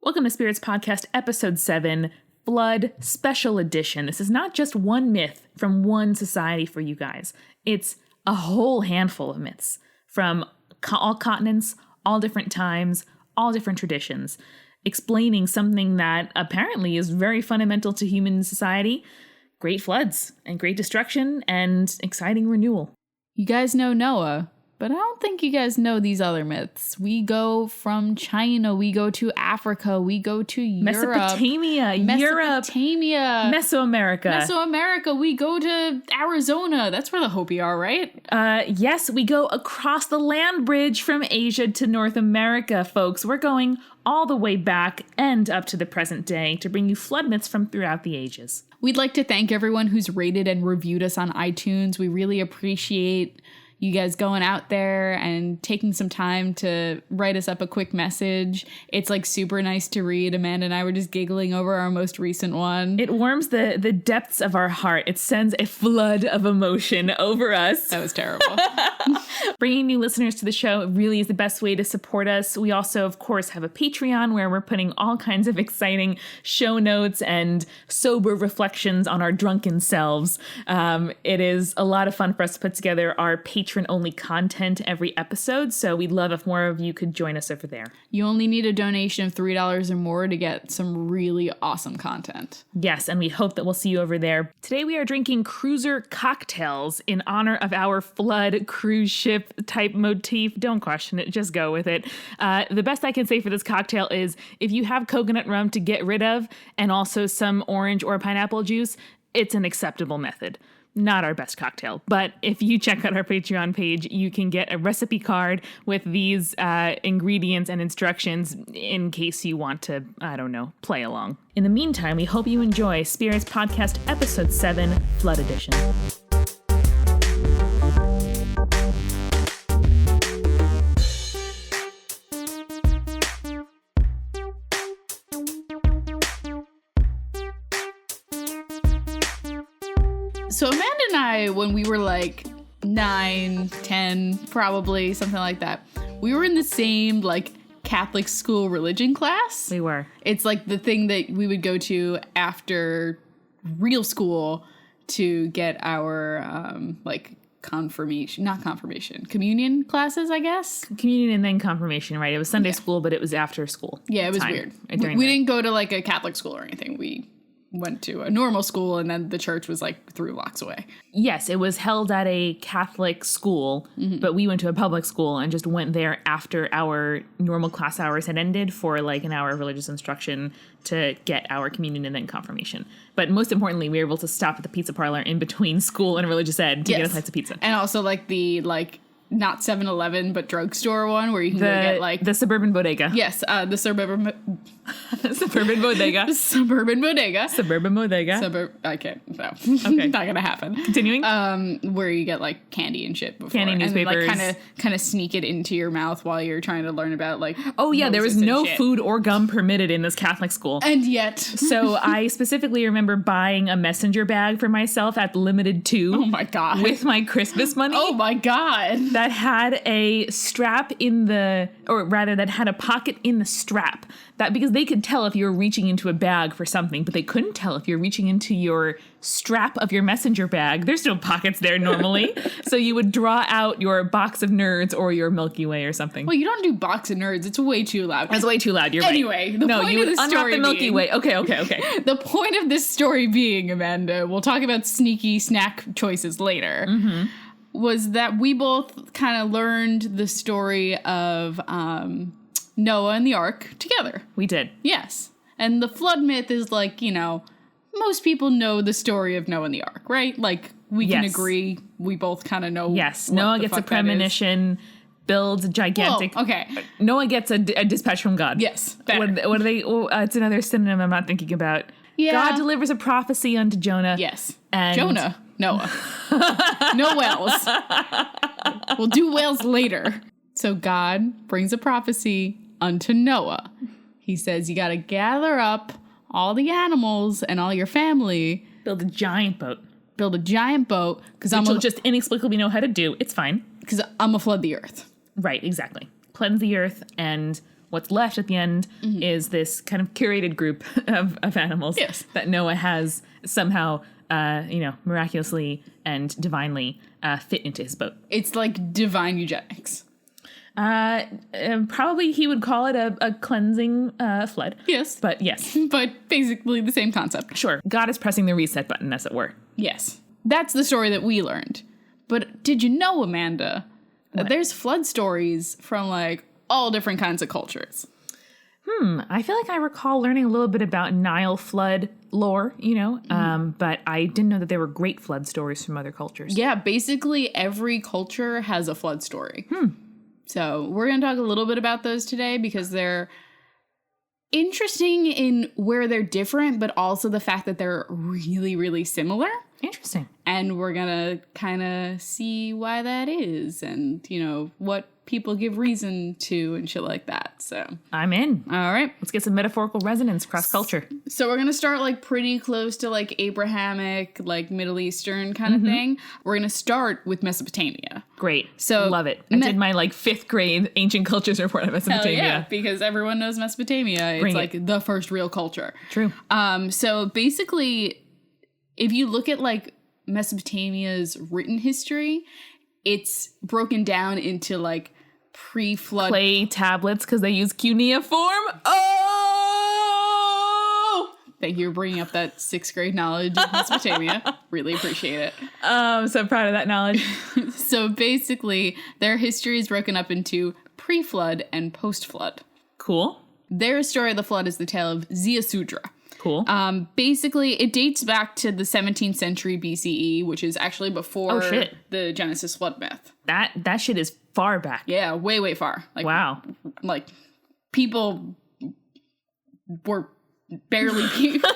Welcome to Spirits Podcast, Episode 7, Flood Special Edition. This is not just one myth from one society for you guys. It's a whole handful of myths from all continents, all different times, all different traditions, explaining something that apparently is very fundamental to human society: great floods and great destruction and exciting renewal. You guys know Noah, but I don't think you guys know these other myths. We go from China, we go to Africa, we go to Europe. Mesopotamia, Europe, Mesoamerica, we go to Arizona. That's where the Hopi are, right? Yes, we go across the land bridge from Asia to North America, folks. We're going all the way back and up to the present day to bring you flood myths from throughout the ages. We'd like to thank everyone who's rated and reviewed us on iTunes. We really appreciate you guys going out there and taking some time to write us up a quick message. It's like super nice to read. Amanda and I were just giggling over our most recent one. It warms the depths of our heart. It sends a flood of emotion over us. That was terrible. Bringing new listeners to the show really is the best way to support us. We also, of course, have a Patreon where we're putting all kinds of exciting show notes and sober reflections on our drunken selves. It is a lot of fun for us to put together our patron-only content every episode, so we'd love if more of you could join us over there. You only need a donation of $3 or more to get some really awesome content. Yes, and we hope that we'll see you over there. Today we are drinking cruiser cocktails in honor of our flood cruise ship type motif. Don't question it, just go with it. The best I can say for this cocktail is if you have coconut rum to get rid of and also some orange or pineapple juice, it's an acceptable method. Not our best cocktail, but if you check out our Patreon page, you can get a recipe card with these ingredients and instructions in case you want to, I don't know, play along. In the meantime, we hope you enjoy Spirits Podcast Episode 7, Flood Edition. So Amanda and I, when we were like 9, 10, probably something like that, we were in the same like Catholic school religion class. We were. It's like the thing that we would go to after real school to get our communion classes, I guess. Communion and then confirmation, right? It was Sunday school, but it was after school. Yeah, it was weird. We didn't go to like a Catholic school or anything. We went to a normal school, and then the church was like 3 blocks away. Yes, it was held at a Catholic school, but we went to a public school and just went there after our normal class hours had ended for like an hour of religious instruction to get our communion and then confirmation. But most importantly, we were able to stop at the pizza parlor in between school and religious ed to get a slice of pizza. And also like the not 7-Eleven, but drugstore one where you can go get like the suburban bodega. Yes, the suburban bodega. Suburban bodega. I can't. No. Okay. Not gonna happen. Continuing. Where you get like candy and shit before. Candy, newspapers. And like kind of sneak it into your mouth while you're trying to learn about like. Oh yeah, there was no food or gum permitted in this Catholic school. And yet. So I specifically remember buying a messenger bag for myself at Limited 2. Oh my God. With my Christmas money. Oh my God. That had a strap that had a pocket in the strap. That because they could tell if you were reaching into a bag for something, but they couldn't tell if you're reaching into your strap of your messenger bag. There's no pockets there normally. So you would draw out your box of Nerds or your Milky Way or something. Well, you don't do box of Nerds. It's way too loud. That's way too loud. You're right. Anyway, the point of the story the Milky Way. Okay. The point of this story being, Amanda, we'll talk about sneaky snack choices later, was that we both kind of learned the story of Noah and the Ark together. We did. Yes. And the flood myth is like, most people know the story of Noah and the Ark, right? Like, we can agree. We both kind of know. Yes. Noah gets a premonition, builds a gigantic. Whoa, okay. Noah gets a dispatch from God. Yes. What are they? It's another synonym I'm not thinking about. Yeah. God delivers a prophecy unto Jonah. Yes. And Jonah. Noah. No whales. We'll do whales later. So God brings a prophecy unto Noah. He says, you got to gather up all the animals and all your family. Build a giant boat. Because Which you'll just inexplicably know how to do. It's fine. Because I'm going to flood the earth. Right, exactly. Cleanse the earth and what's left at the end is this kind of curated group of animals that Noah has somehow, miraculously and divinely fit into his boat. It's like divine eugenics. Probably he would call it a cleansing flood. Yes. But yes. But basically the same concept. Sure. God is pressing the reset button, as it were. Yes. That's the story that we learned. But did you know, Amanda, that there's flood stories from like all different kinds of cultures? I feel like I recall learning a little bit about Nile flood lore, but I didn't know that there were great flood stories from other cultures. Yeah, basically every culture has a flood story. So we're going to talk a little bit about those today because they're interesting in where they're different, but also the fact that they're really, really similar. Interesting. And we're going to kind of see why that is and, what people give reason to and shit like that. So I'm in. All right. Let's get some metaphorical resonance cross culture. So we're going to start like pretty close to like Abrahamic, like Middle Eastern kind of thing. We're going to start with Mesopotamia. Great. So love it. I did my like 5th grade ancient cultures report on Mesopotamia. Hell yeah, because everyone knows Mesopotamia. It's like the first real culture. True. So basically, if you look at like Mesopotamia's written history, it's broken down into like pre-flood clay tablets because they use cuneiform. Oh! Thank you for bringing up that 6th grade knowledge of Mesopotamia. Really appreciate it. I'm so proud of that knowledge. So basically, their history is broken up into pre-flood and post-flood. Cool. Their story of the flood is the tale of Ziusudra. Cool. Basically, it dates back to the 17th century BCE, which is actually before the Genesis flood myth. That shit is far back. Yeah, way, way far. Like, wow. Like, people were barely people.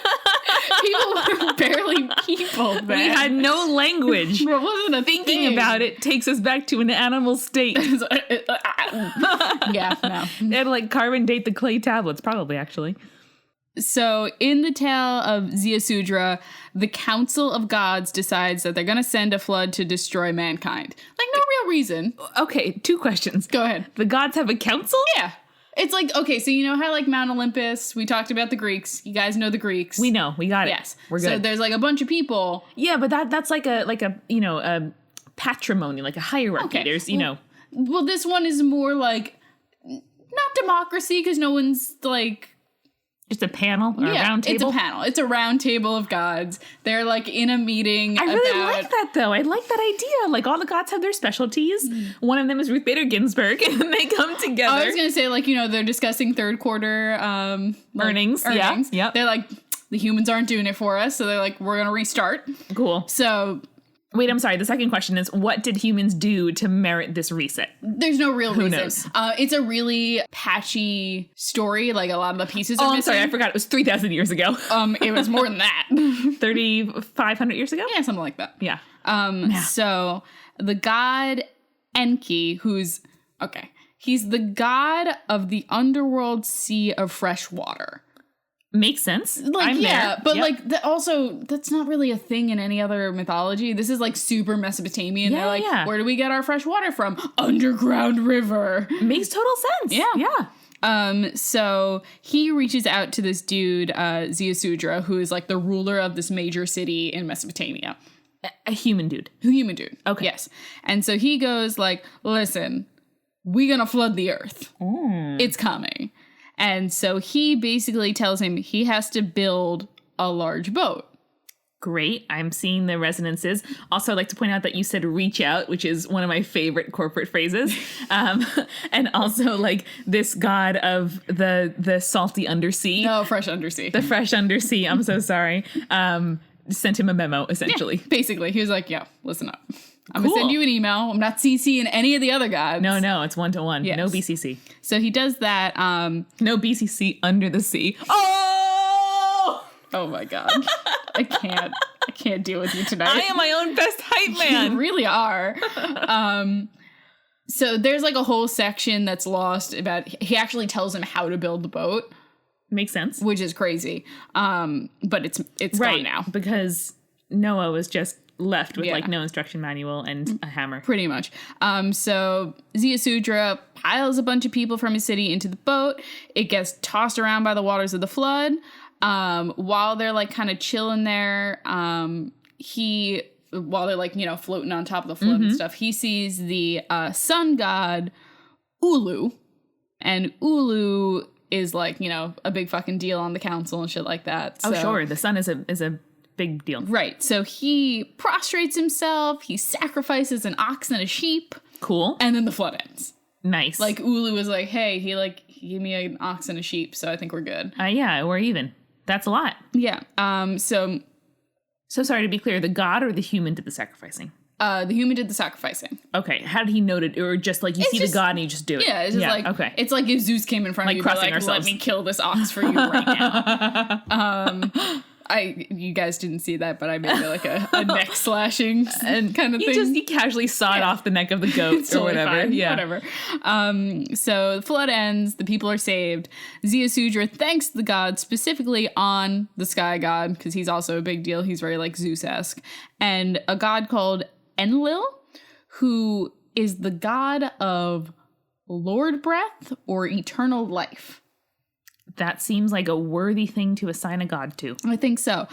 People were barely people then. We had no language. It wasn't a Thinking thing. about it takes us back to an animal state. Yeah, no. They had to like carbon date the clay tablets, probably, actually. So in the tale of Ziusudra, the Council of Gods decides that they're going to send a flood to destroy mankind. Like, no real reason. Okay, 2 questions. Go ahead. The gods have a council? Yeah. It's like, okay, so you know how like Mount Olympus, we talked about the Greeks. You guys know the Greeks. We know. We got it. Yes. We're good. So there's like a bunch of people. Yeah, but that's like a a patrimony, like a hierarchy. Okay. There's, Well, this one is more like, not democracy, because no one's like... Just a panel or a round table? It's a panel. It's a round table of gods. They're like in a meeting. I really like that though. I like that idea. Like all the gods have their specialties. One of them is Ruth Bader Ginsburg, and they come together. I was gonna say like they're discussing third quarter earnings. Yeah. Yep. They're like the humans aren't doing it for us, so they're like we're gonna restart. Cool. So. Wait, I'm sorry. The second question is, what did humans do to merit this reset? There's no real reason. Knows? It's a really patchy story. Like a lot of the pieces are missing. I'm sorry. I forgot. It was 3,000 years ago. It was more than that. 3,500 years ago? Yeah, something like that. Yeah. So the god Enki, he's the god of the underworld sea of fresh water. Makes sense. Like, I'm there. But Yep. like also that's not really a thing in any other mythology. This is like super Mesopotamian. Yeah, They're like, yeah. where do we get our fresh water from? Underground river. Makes total sense. Yeah. So he reaches out to this dude, Ziusudra, who is like the ruler of this major city in Mesopotamia. A human dude. Human dude. Okay. Yes. And so he goes like, listen, we gonna flood the earth. It's coming. And so he basically tells him he has to build a large boat. Great. I'm seeing the resonances. Also, I'd like to point out that you said reach out, which is one of my favorite corporate phrases. And also like this god of the salty undersea. No, fresh undersea. The fresh undersea. I'm so sorry. Sent him a memo, essentially. Yeah, basically. He was like, yo, listen up. I'm Cool. going to send you an email. I'm not CCing any of the other gods. No, it's 1-to-1. Yes. No BCC. So he does that. No BCC under the sea. Oh! Oh my God. I can't deal with you tonight. I am my own best hype man. You really are. So there's like a whole section that's lost about, he actually tells him how to build the boat. Makes sense. Which is crazy. But it's right gone now. Because Noah was just left with Yeah. like no instruction manual and a hammer. Pretty much. So Ziusudra piles a bunch of people from his city into the boat. It gets tossed around by the waters of the flood. While they're like kind of chilling there, while they're like, floating on top of the flood and stuff, he sees the sun god Ulu. And Ulu is like, a big fucking deal on the council and shit like that. Oh, sure. The sun is a big deal. Right. So he prostrates himself. He sacrifices an ox and a sheep. Cool. And then the flood ends. Nice. Like Ulu was like, hey, he gave me an ox and a sheep, so I think we're good. Yeah, we're even. That's a lot. Yeah. So sorry, to be clear, the god or the human did the sacrificing? The human did the sacrificing. Okay. How did he note it? Or just like you see the god and you just do it? Yeah, it's just like, okay. It's like if Zeus came in front of you, crossing like, ourselves. let me kill this ox for you right now. You guys didn't see that, but I made like a neck slashing and kind of thing. He casually sawed off the neck of the goat or Totally whatever. fine, Yeah. whatever. So the flood ends. The people are saved. Ziusudra thanks the god, specifically on the sky god, because he's also a big deal. He's very like Zeus-esque. And a god called Enlil, who is the god of Lord Breath or eternal life. That seems like a worthy thing to assign a god to. I think so.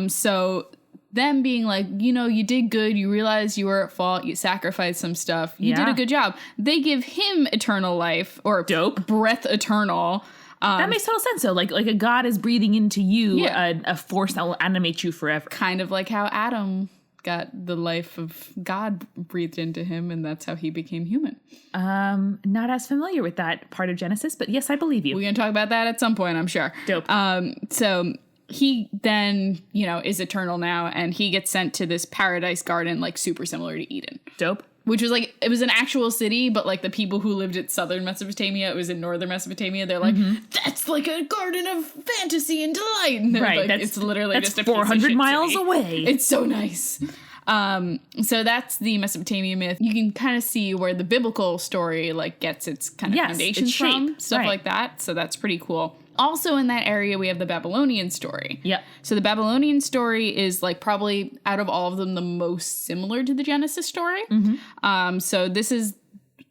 So them being like, you did good. You realized you were at fault. You sacrificed some stuff. You did a good job. They give him eternal life or Dope. breath eternal. That makes total sense. So like a god is breathing into you Yeah. a force that will animate you forever. Kind of like how Adam got the life of God breathed into him, and that's how he became human. Not as familiar with that part of Genesis, but yes, I believe you. We're going to talk about that at some point, I'm sure. Dope. So he then, is eternal now, and he gets sent to this paradise garden, like super similar to Eden. Dope. Which was like, it was an actual city, but like the people who lived at southern Mesopotamia, it was in northern Mesopotamia. They're like, that's like a garden of fantasy and delight. And Right. like, it's literally just a 400 miles city. away. It's so nice. So that's the Mesopotamia myth. You can kind of see where the biblical story like gets its kind of foundations its shape. from, stuff Right. like that. So that's pretty cool. Also in that area, we have the Babylonian story. Yep. So the Babylonian story is like probably out of all of them the most similar to the Genesis story. So this is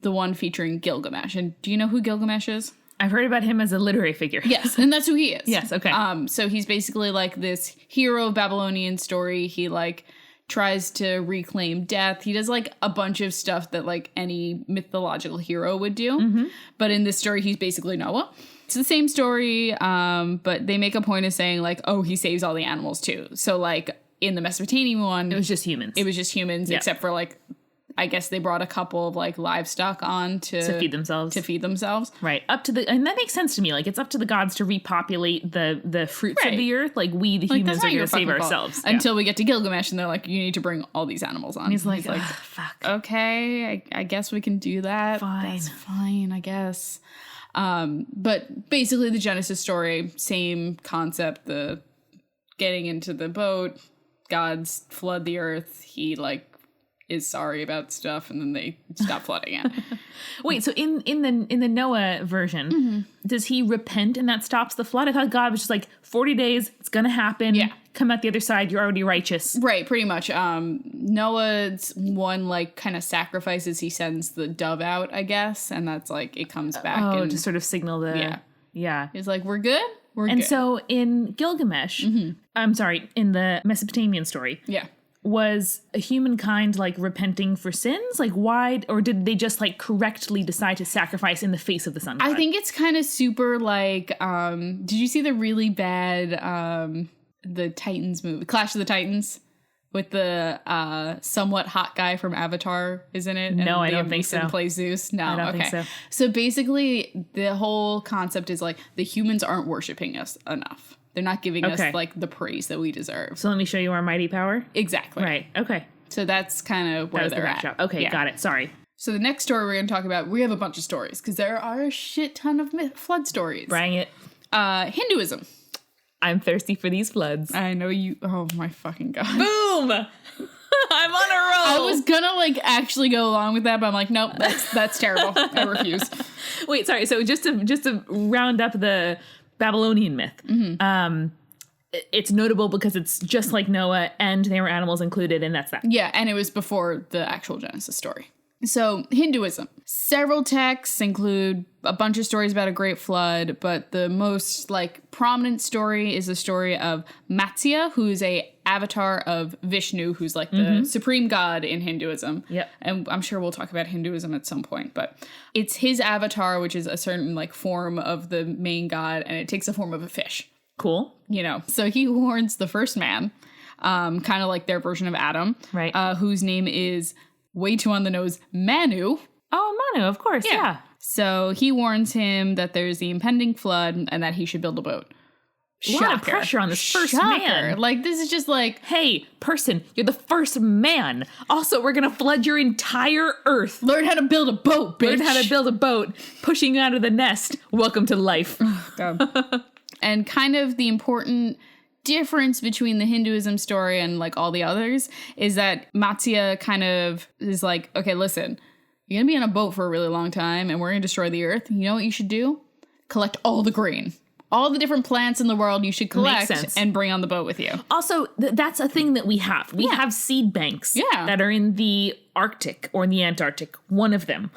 the one featuring Gilgamesh. And do you know who Gilgamesh is? I've heard about him as a literary figure. Yes, and that's who he is. Yes, okay. So he's basically like this hero of Babylonian story. He like tries to reclaim death. He does like a bunch of stuff that like any mythological hero would do. But in this story, he's basically Noah. It's the same story, but they make a point of saying like, oh, he saves all the animals too. So like in the Mesopotamian one, It was just humans. it was just humans, Yeah. except for like, I guess they brought a couple of like livestock on to feed themselves. Right. And that makes sense to me. Like it's up to the gods to repopulate the fruits Right. of the earth. Like we, the Like, humans, that's are not going your to save fucking fault. ourselves. Until we get to Gilgamesh and they're like, you need to bring all these animals on. He's like, fuck. Okay, I guess we can do that. Fine. That's fine, I guess. But basically the Genesis story, same concept, the getting into the boat, gods flood the earth, he like is sorry about stuff and then they stop flooding it. Wait, so in the Noah version, does he repent and that stops the flood? I thought God was just like 40 days, it's gonna happen. Yeah. Come out the other side, you're already righteous. Right, pretty much. Noah's one like kind of sacrifices, he sends the dove out, I guess, and that's like it comes back and to sort of signal the yeah. he's like, we're good? We're And good. so in Gilgamesh, I'm sorry, in the Mesopotamian story, yeah. was humankind like repenting for sins? Like why, or did they just like correctly decide to sacrifice in the face of the sun god? I think it's kind of super like, did you see the really bad, the Titans movie, Clash of the Titans? With the somewhat hot guy from Avatar is in it. No, I Liam don't think Neeson so. plays Zeus. No, I don't think so. So basically, the whole concept is like the humans aren't worshiping us enough. They're not giving us like the praise that we deserve. So let me show you our mighty power. Exactly. Right. Okay. So that's kind of where That was the they're at. backdrop. Okay, Yeah. got it. Sorry. So the next story we're going to talk about, we have a bunch of stories because there are a shit ton of flood stories. Bring it. Hinduism. I'm thirsty for these floods. I know you. Oh my fucking god. Boom! I'm on a roll. I was gonna like actually go along with that, but I'm like, nope, that's terrible. I refuse. Wait, sorry. So just to round up the Babylonian myth, it's notable because it's just like Noah, and there were animals included, and that's that. Yeah, and it was before the actual Genesis story. So, Hinduism. Several texts include a bunch of stories about a great flood, but the most like prominent story is the story of Matsya, who's a avatar of Vishnu, who's like the supreme god in Hinduism. Yep. And I'm sure we'll talk about Hinduism at some point, but it's his avatar, which is a certain like form of the main god, and it takes the form of a fish. Cool. You know, so he warns the first man, kind of like their version of Adam, Right. Whose name is way too on the nose, Manu. Oh, Manu, of course, yeah. So he warns him that there's the impending flood and that he should build a boat. A lot of pressure on this first man. Like, this is just like, hey, person, you're the first man. Also, we're going to flood your entire earth. learn how to build a boat, bitch. Learn how to build a boat, pushing you out of the nest. Welcome to life. And kind of the important difference between the Hinduism story and like all the others is that Matsya kind of is like, okay, listen, you're gonna be on a boat for a really long time and we're gonna destroy the earth. You know what you should do? Collect all the grain. All the different plants in the world you should collect and bring on the boat with you. Also, that's a thing that we have. We have seed banks that are in the Arctic or in the Antarctic. One of them.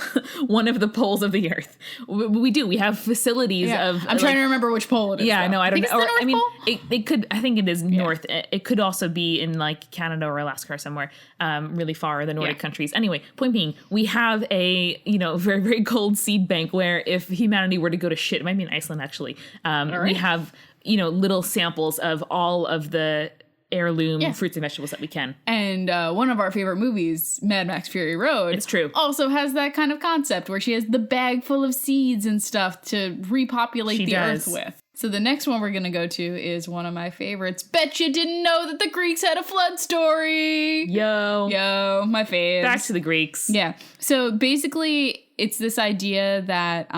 One of the poles of the earth. We do. We have facilities of... I'm trying to remember which pole it is. Yeah, no, I don't know. Or, I mean, it could... I think it is north. It could also be in like Canada or Alaska or somewhere really far, the Nordic countries. Anyway, point being, we have a, very, very cold seed bank where if humanity were to go to shit, it might be in Iceland actually, we have, little samples of all of the heirloom fruits and vegetables that we can. And one of our favorite movies, Mad Max Fury Road, it's true, also has that kind of concept where she has the bag full of seeds and stuff to repopulate the earth with. So the next one we're going to go to is one of my favorites. Bet you didn't know that the Greeks had a flood story. Yo, my faves. Back to the Greeks. Yeah. So basically, it's this idea that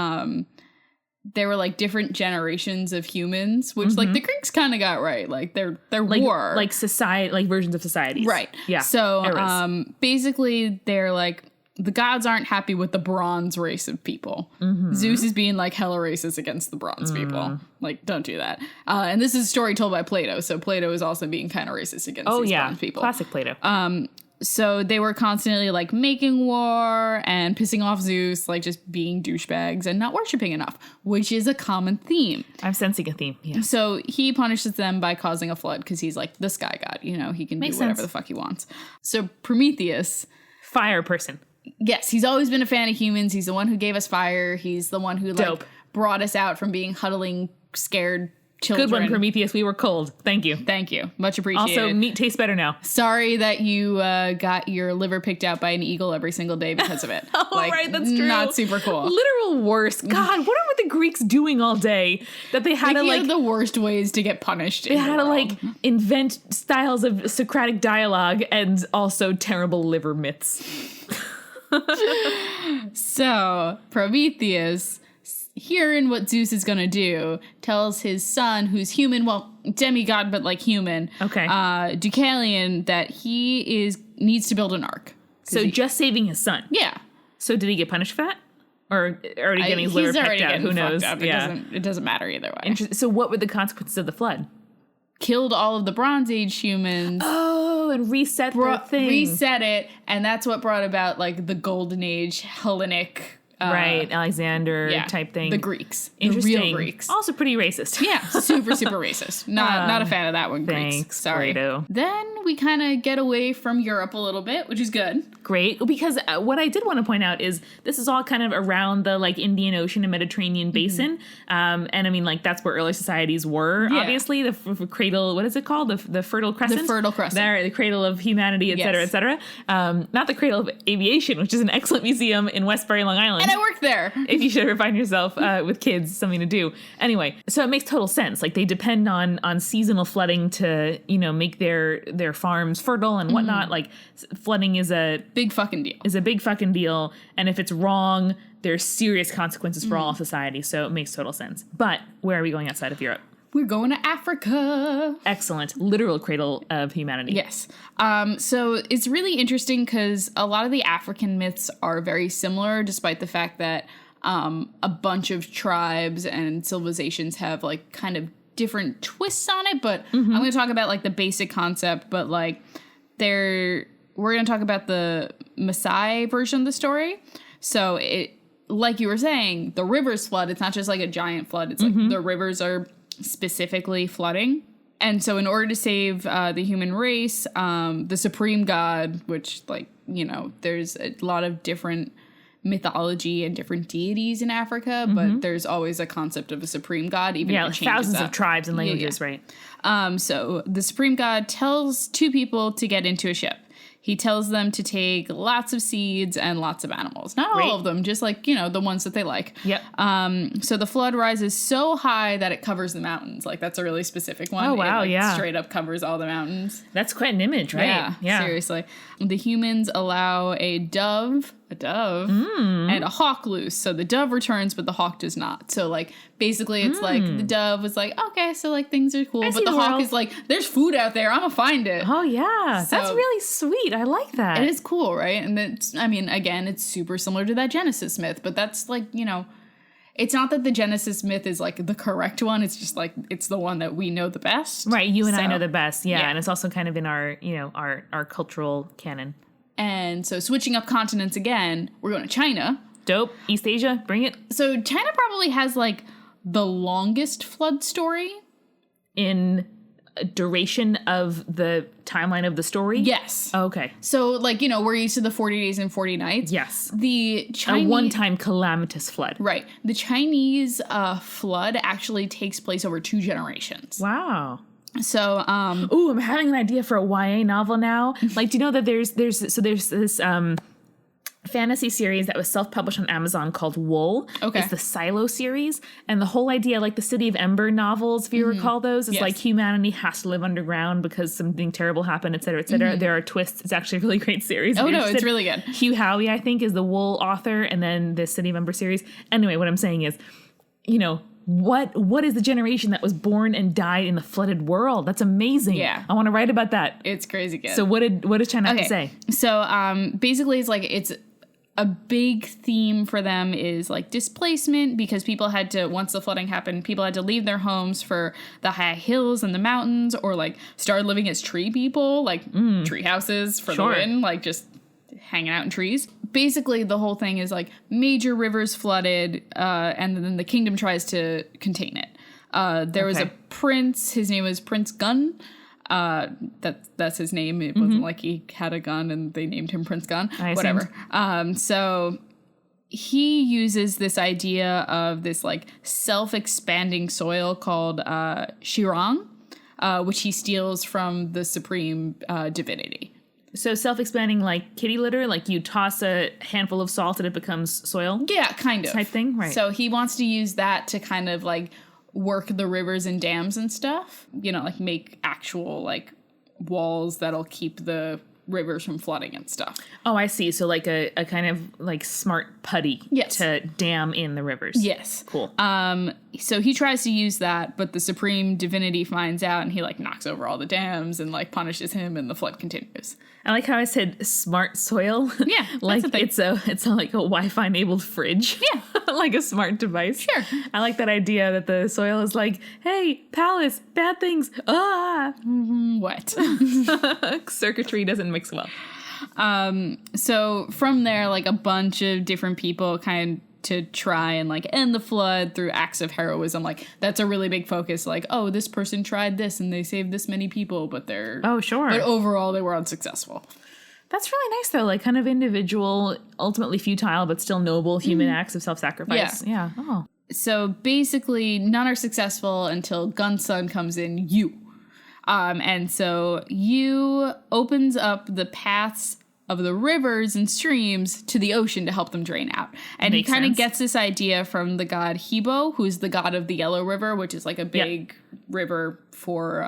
there were like different generations of humans, which like the Greeks kind of got right. Like there were like society, like versions of societies. Right. Yeah. So basically they're like, the gods aren't happy with the bronze race of people. Zeus is being like hella racist against the bronze people. Like, don't do that. And this is a story told by Plato. So Plato is also being kind of racist against these bronze people. Classic Plato. So they were constantly like making war and pissing off Zeus, like just being douchebags and not worshiping enough, which is a common theme. I'm sensing a theme. Yeah. So he punishes them by causing a flood because he's like the sky god, he can do whatever the fuck he wants. So Prometheus, fire person. Yes, he's always been a fan of humans. He's the one who gave us fire. He's the one who like brought us out from being huddling, scared children. Good one, Prometheus. We were cold. Thank you. Thank you. Much appreciated. Also, meat tastes better now. Sorry that you got your liver picked out by an eagle every single day because of it. Right, that's true. Not super cool. Literal worst. God, what were the Greeks doing all day that they had to like... the worst ways to get punished. They had to like invent styles of Socratic dialogue and also terrible liver myths. So Prometheus, hearing what Zeus is gonna do, tells his son, who's human, well, demigod, but like human, Deucalion, that he needs to build an ark. So just saving his son. Yeah. So did he get punished for that? Or already getting his liver picked out? Who knows? It doesn't matter either way. So what were the consequences of the flood? Killed all of the Bronze Age humans. Oh, and reset the thing. Reset it, and that's what brought about like the Golden Age Hellenic. Alexander type thing. The Greeks. Interesting. The real Greeks. Also pretty racist. Yeah, super, super racist. Not a fan of that one, Greeks. Thanks, sorry. Plato. Then we kind of get away from Europe a little bit, which is good. Great, because what I did want to point out is this is all kind of around the like Indian Ocean and Mediterranean basin. And I mean, like that's where early societies were, obviously. The cradle, what is it called? The Fertile Crescent? The Fertile Crescent. There, the cradle of humanity, et cetera, et cetera. Not the cradle of aviation, which is an excellent museum in Westbury, Long Island. And I worked there. If you should ever find yourself with kids, something to do. Anyway, so it makes total sense. Like they depend on seasonal flooding to, make their farms fertile and whatnot. Like flooding is a big fucking deal. And if it's wrong, there's serious consequences for all of society. So it makes total sense. But where are we going outside of Europe? We're going to Africa. Excellent. Literal cradle of humanity. Yes. So it's really interesting because a lot of the African myths are very similar, despite the fact that a bunch of tribes and civilizations have like kind of different twists on it, but I'm going to talk about like the basic concept, but like we're going to talk about the Maasai version of the story. So it, like you were saying, the rivers flood. It's not just like a giant flood. It's like the rivers are specifically flooding. And so in order to save the human race, the supreme god, which like, you know, there's a lot of different mythology and different deities in Africa, but there's always a concept of a supreme god, even if it changes thousands up. of tribes and languages, right? So the supreme god tells two people to get into a ship. He tells them to take lots of seeds and lots of animals. Not all of them, just like, you know, the ones that they like. Yep. So the flood rises so high that it covers the mountains. Like, that's a really specific one. Oh, wow, It straight up covers all the mountains. That's quite an image, right? Yeah, seriously. The humans allow a dove, and a hawk loose. So the dove returns, but the hawk does not. So, like, basically it's like the dove was like, okay, so, like, things are cool. But the hawk is like, there's food out there. I'm going to find it. Oh, yeah. So, that's really sweet. I like that. It is cool, right? And it's, I mean, again, it's super similar to that Genesis myth, but that's like, you know, it's not that the Genesis myth is like the correct one. It's just like, it's the one that we know the best. Right. You and I know the best. Yeah. And it's also kind of in our, you know, our cultural canon. And so switching up continents again, we're going to China. Dope. East Asia. Bring it. So China probably has like the longest flood story. In duration of the timeline of the story? Yes. Okay. So, like, you know, we're used to the 40 days and 40 nights. Yes. The Chinese... A one-time calamitous flood. Right. The Chinese flood actually takes place over 2 generations. Wow. So, ooh, I'm having an idea for a YA novel now. Like, do you know that there's this fantasy series that was self-published on Amazon called Wool. Okay. It's the Silo series. And the whole idea, like the City of Ember novels, if you recall those, is like humanity has to live underground because something terrible happened, et cetera, et cetera. There are twists. It's actually a really great series. Oh, no, it's really good. Hugh Howey, I think, is the Wool author, and then the City of Ember series. Anyway, what I'm saying is, you know, what is the generation that was born and died in the flooded world? That's amazing. Yeah. I want to write about that. It's crazy good. So what does China have to say? So basically it's a big theme for them is like displacement, because people had to, once the flooding happened, people had to leave their homes for the high hills and the mountains, or like start living as tree people, like tree houses for the wind, like just hanging out in trees. Basically, the whole thing is like major rivers flooded, and then the kingdom tries to contain it. There was a prince, his name was Prince Gun. That's his name. It wasn't like he had a gun and they named him Prince Gun. Whatever. So he uses this idea of this like self-expanding soil called Shirang, which he steals from the supreme divinity. So self-expanding like kitty litter, like you toss a handful of salt and it becomes soil? Yeah, kind of. Type thing, right. So he wants to use that to kind of like work the rivers and dams and stuff, you know, like make actual like walls that'll keep the rivers from flooding and stuff. Oh, I see. So like a kind of like smart putty to dam in the rivers. Yes. Cool. So he tries to use that, but the supreme divinity finds out and he like knocks over all the dams and like punishes him, and the flood continues. I like how I said smart soil. Yeah. Like it's like a Wi-Fi enabled fridge. Yeah. Like a smart device. Sure. I like that idea that the soil is like, hey, palace, bad things. What? Circuitry doesn't mix well. So from there, like a bunch of different people kind of to try and like end the flood through acts of heroism. Like that's a really big focus. Like, oh, this person tried this and they saved this many people, but they're... Oh, sure. But overall they were unsuccessful. That's really nice though. Like kind of individual, ultimately futile, but still noble human acts of self-sacrifice. Yeah. Oh. So basically none are successful until Gunsun comes in, Yu. And so Yu opens up the paths of the rivers and streams to the ocean to help them drain out. And he kind of gets this idea from the god Hebo, who's the god of the Yellow River, which is like a big river for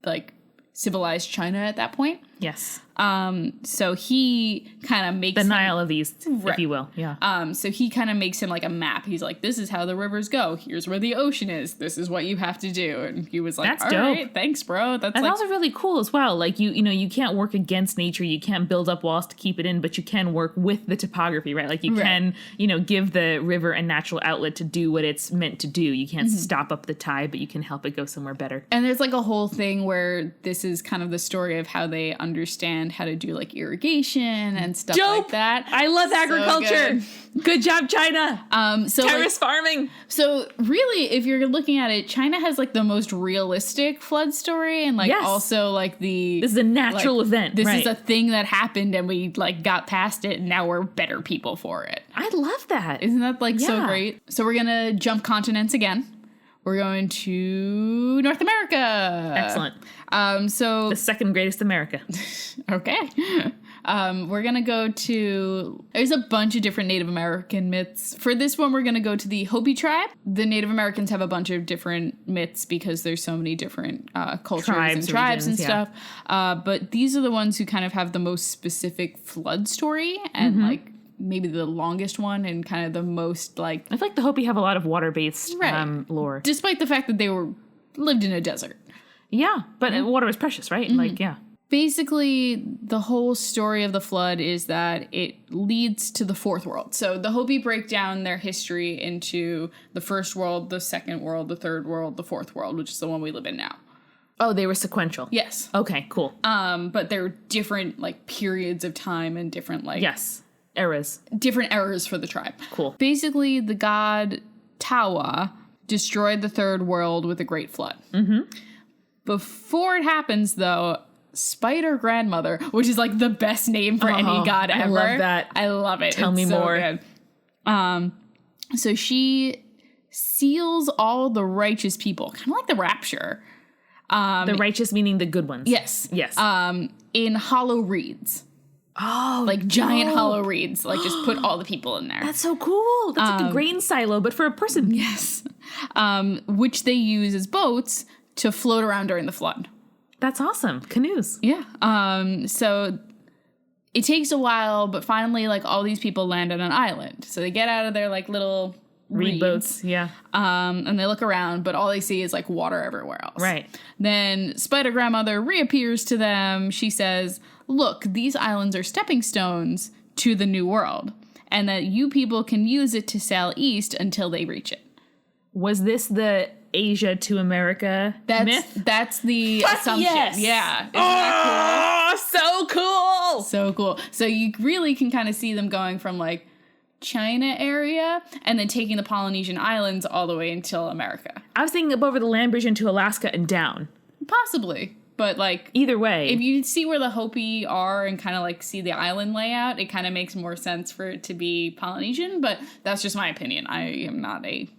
like civilized China at that point. Yes. So he kind of makes the Nile of East, if you will. Yeah. So he kind of makes him like a map. He's like, this is how the rivers go. Here's where the ocean is. This is what you have to do. And he was like, That's all dope. right, thanks, bro. That's And like, also really cool as well. Like you know, you can't work against nature. You can't build up walls to keep it in, but you can work with the topography, right? Like you can, you know, give the river a natural outlet to do what it's meant to do. You can't stop up the tide, but you can help it go somewhere better. and there's like a whole thing where this is kind of the story of how they understand how to do like irrigation and stuff like that. I love agriculture. Good job, China. So Terrace farming. So really, if you're looking at it, China has like the most realistic flood story, and like also like this is a natural event. This is a thing that happened, and we like got past it, and now we're better people for it. I love that. Isn't that like so great? So we're gonna jump continents again. We're going to North America. Excellent. So the second greatest America. Okay. We're going to go to... There's a bunch of different Native American myths. For this one, we're going to go to the Hopi Tribe. The Native Americans have a bunch of different myths because there's so many different cultures and tribes and stuff. But these are the ones who kind of have the most specific flood story and like maybe the longest one and kind of the most like... I feel like the Hopi have a lot of water-based lore. Despite the fact that they lived in a desert. Yeah, but water is precious, right? Like, yeah. Basically, the whole story of the flood is that it leads to the fourth world. So the Hopi break down their history into the first world, the second world, the third world, the fourth world, which is the one we live in now. Oh, they were sequential. Yes. Okay, cool. But there are different like periods of time and different like eras. Different eras for the tribe. Cool. Basically, the god Tawa destroyed the third world with a great flood. Before it happens, though, Spider Grandmother, which is like the best name for any god ever. I love that. I love it. Tell me so more. Good. So she seals all the righteous people, kind of like the Rapture. The righteous meaning the good ones. Yes. Yes. In hollow reeds. Oh, like giant hollow reeds. Like just put all the people in there. That's so cool. That's like a grain silo, but for a person. Yes. Which they use as boats to float around during the flood. That's awesome. Canoes. Yeah. So it takes a while, but finally, like, all these people land on an island. So they get out of their, like, little reed boats. Yeah. And they look around, but all they see is, like, water everywhere else. Right. Then Spider Grandmother reappears to them. She says, look, these islands are stepping stones to the new world, and that you people can use it to sail east until they reach it. Was this the Asia to America myth? That's the assumption. Yes. Yeah. Isn't that cool? So cool. So cool. So you really can kind of see them going from like China area and then taking the Polynesian islands all the way until America. I was thinking up over the land bridge into Alaska and down. Possibly. But like either way, if you see where the Hopi are and kind of like see the island layout, it kind of makes more sense for it to be Polynesian, but that's just my opinion. I am not a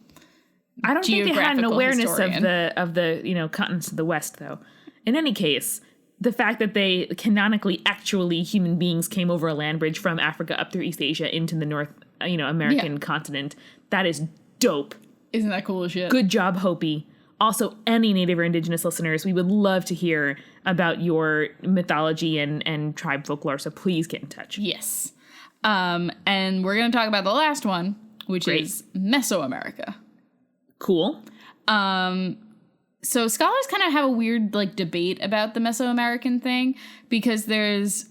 I don't think they had an awareness historian. of the you know continents of the West, though. In any case, the fact that they canonically, actually, human beings came over a land bridge from Africa up through East Asia into the North, American continent, that is dope. Isn't that cool as shit? Good job, Hopi. Also, any Native or Indigenous listeners, we would love to hear about your mythology and tribe folklore. So please get in touch. Yes, and we're going to talk about the last one, which is Mesoamerica. Cool. So scholars kind of have a weird like debate about the Mesoamerican thing because there's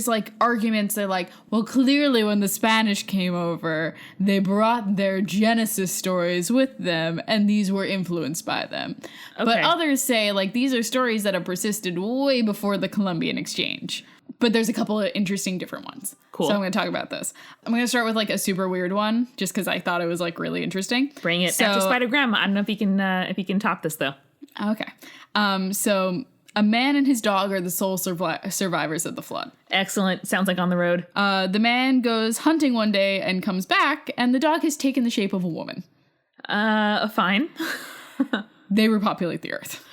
like arguments. They're like, well, clearly when the Spanish came over, they brought their Genesis stories with them and these were influenced by them. Okay. But others say like these are stories that have persisted way before the Columbian Exchange. But there's a couple of interesting different ones. Cool. So I'm going to talk about this. I'm going to start with like a super weird one, just because I thought it was like really interesting. Bring it. After Spider Grandma. I don't know if you can top this though. Okay. So a man and his dog are the sole survivors of the flood. Excellent. Sounds like On the Road. The man goes hunting one day and comes back, and the dog has taken the shape of a woman. Fine. They repopulate the earth.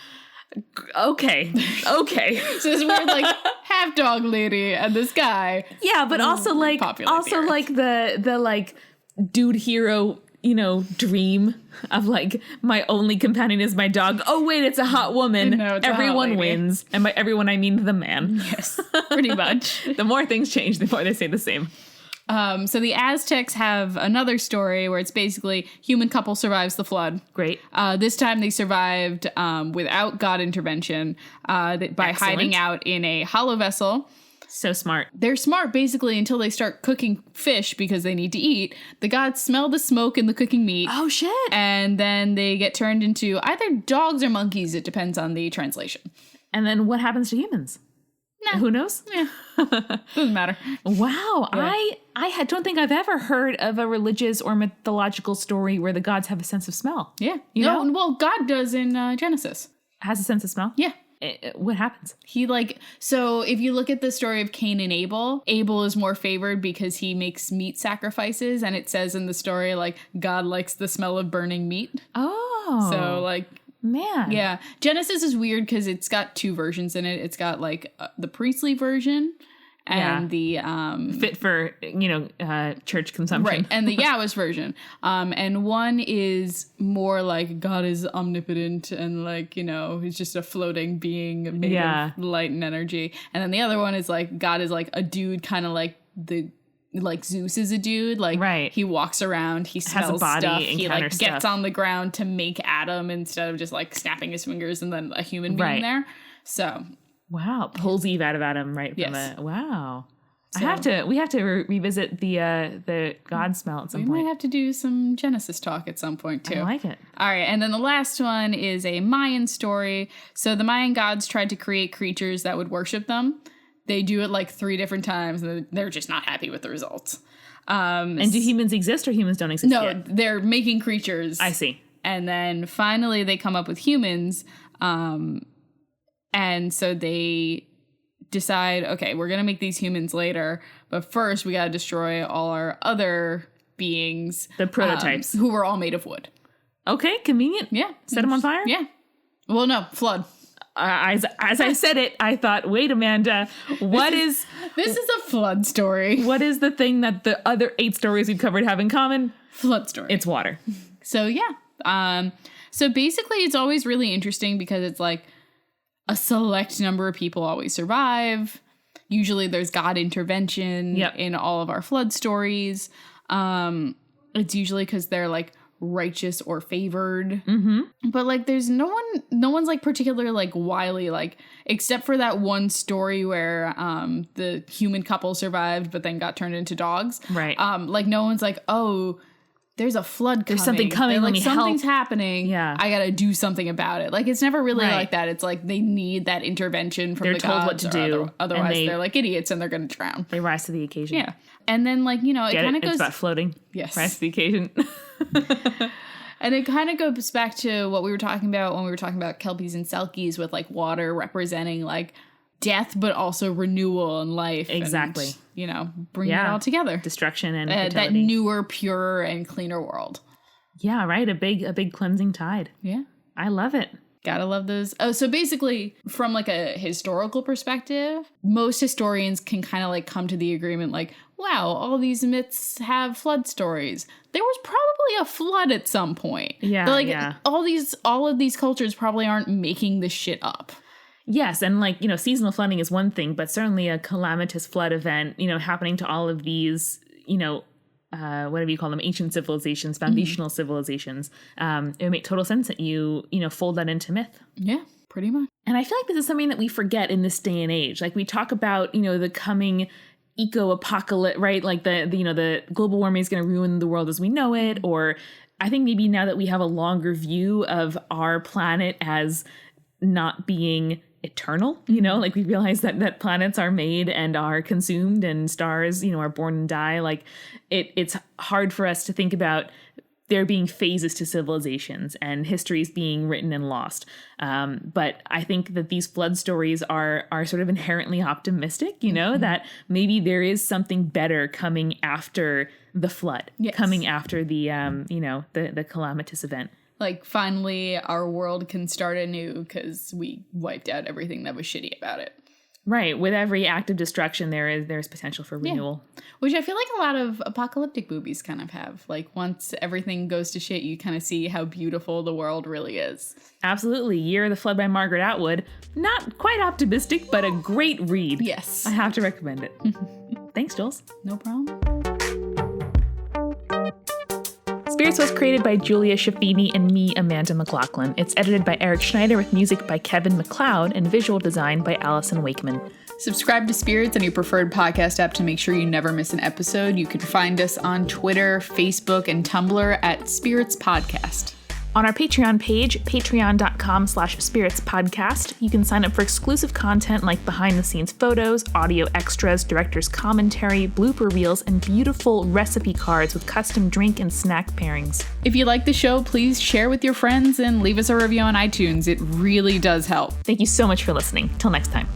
Okay. So this weird like half dog lady and this guy. Yeah, but also like the like dude hero dream of like my only companion is my dog. Oh wait, it's a hot woman. No, it's a hot everyone lady. wins. And by everyone I mean the man. Yes, pretty much. The more things change, the more they stay the same. So the Aztecs have another story where it's basically human couple survives the flood. Great. This time they survived without God intervention by Excellent. hiding out in a hollow vessel. So smart. They're smart basically until they start cooking fish because they need to eat. The gods smell the smoke in the cooking meat. Oh shit. And then they get turned into either dogs or monkeys. It depends on the translation. And then what happens to humans? Nah. Who knows? Yeah. Doesn't matter. Wow. Yeah. I don't think I've ever heard of a religious or mythological story where the gods have a sense of smell. Yeah. You know? Well, God does in Genesis. Has a sense of smell? Yeah. What happens? So if you look at the story of Cain and Abel is more favored because he makes meat sacrifices, and it says in the story, like, God likes the smell of burning meat. Oh. So, like, man. yeah. Genesis is weird because it's got two versions in it. It's got, like, the priestly version and the fit for church consumption, right, and the Yahweh's version, and one is more like God is omnipotent and like he's just a floating being made of light and energy, and then the other one is like God is like a dude, kind of like Zeus is a dude, like right. He walks around, he smells has a body, stuff, he like stuff. gets on the ground to make Adam instead of just like snapping his fingers and then a human being right. there. So. Wow, pulls Eve out of Adam, right? Yes. Wow. So, we have to revisit the God smell at some point. We might have to do some Genesis talk at some point too. I like it. All right, and then the last one is a Mayan story. So the Mayan gods tried to create creatures that would worship them. They do it like 3 different times, and they're just not happy with the results. And do humans exist, or humans don't exist yet? No, they're making creatures. I see. And then finally they come up with humans. And so they decide, okay, we're going to make these humans later, but first we got to destroy all our other beings. The prototypes. Who were all made of wood. Okay, convenient. Yeah. Set them on fire? Yeah. Well, no, flood. As I said it, I thought, wait, Amanda, this is a flood story. What is the thing that the other 8 stories we've covered have in common? Flood story. It's water. So, yeah. So basically it's always really interesting because it's like, a select number of people always survive. Usually there's God intervention in all of our flood stories. It's usually because they're like righteous or favored. Mm-hmm. But like there's no one's like particularly like wily, like except for that one story where the human couple survived but then got turned into dogs. Right. Like no one's like, oh, there's a flood coming. There's something coming. Like something's help. happening. Yeah. I gotta do something about it. Like it's never really like that. It's like they need that intervention from they're the told gods. What to do. Otherwise, they're like idiots and they're gonna drown. They rise to the occasion. Yeah. And then like it kind of goes. It's about floating. Yes. Rise to the occasion. And it kind of goes back to what we were talking about when we were talking about Kelpies and Selkies with like water representing like death, but also renewal and life. Exactly. And, bring it all together. Destruction and that newer, purer, and cleaner world. Yeah, right. A big cleansing tide. Yeah. I love it. Gotta love those. Oh, so basically, from like a historical perspective, most historians can kind of like come to the agreement like, wow, all these myths have flood stories. There was probably a flood at some point. Yeah. All of these cultures probably aren't making this shit up. Yes, and like, seasonal flooding is one thing, but certainly a calamitous flood event, happening to all of these, whatever you call them, ancient civilizations, foundational civilizations, it would make total sense that you fold that into myth. Yeah, pretty much. And I feel like this is something that we forget in this day and age. Like we talk about, the coming eco-apocalypse, right? Like the global warming is going to ruin the world as we know it. Or I think maybe now that we have a longer view of our planet as not being eternal, like we realize that planets are made and are consumed and stars, are born and die. Like it's hard for us to think about there being phases to civilizations and histories being written and lost. But I think that these flood stories are sort of inherently optimistic, that maybe there is something better coming after the flood, coming after the, the calamitous event. Like, finally, our world can start anew because we wiped out everything that was shitty about it. Right. With every act of destruction, there's potential for renewal. Yeah. Which I feel like a lot of apocalyptic movies kind of have. Like, once everything goes to shit, you kind of see how beautiful the world really is. Absolutely. Year of the Flood by Margaret Atwood. Not quite optimistic, but a great read. Yes. I have to recommend it. Thanks, Jules. No problem. Spirits was created by Julia Schaffini and me, Amanda McLaughlin. It's edited by Eric Schneider with music by Kevin MacLeod and visual design by Allison Wakeman. Subscribe to Spirits on your preferred podcast app to make sure you never miss an episode. You can find us on Twitter, Facebook, and Tumblr at Spirits Podcast. On our Patreon page, patreon.com/spiritspodcast, you can sign up for exclusive content like behind-the-scenes photos, audio extras, director's commentary, blooper reels, and beautiful recipe cards with custom drink and snack pairings. If you like the show, please share with your friends and leave us a review on iTunes. It really does help. Thank you so much for listening. Till next time.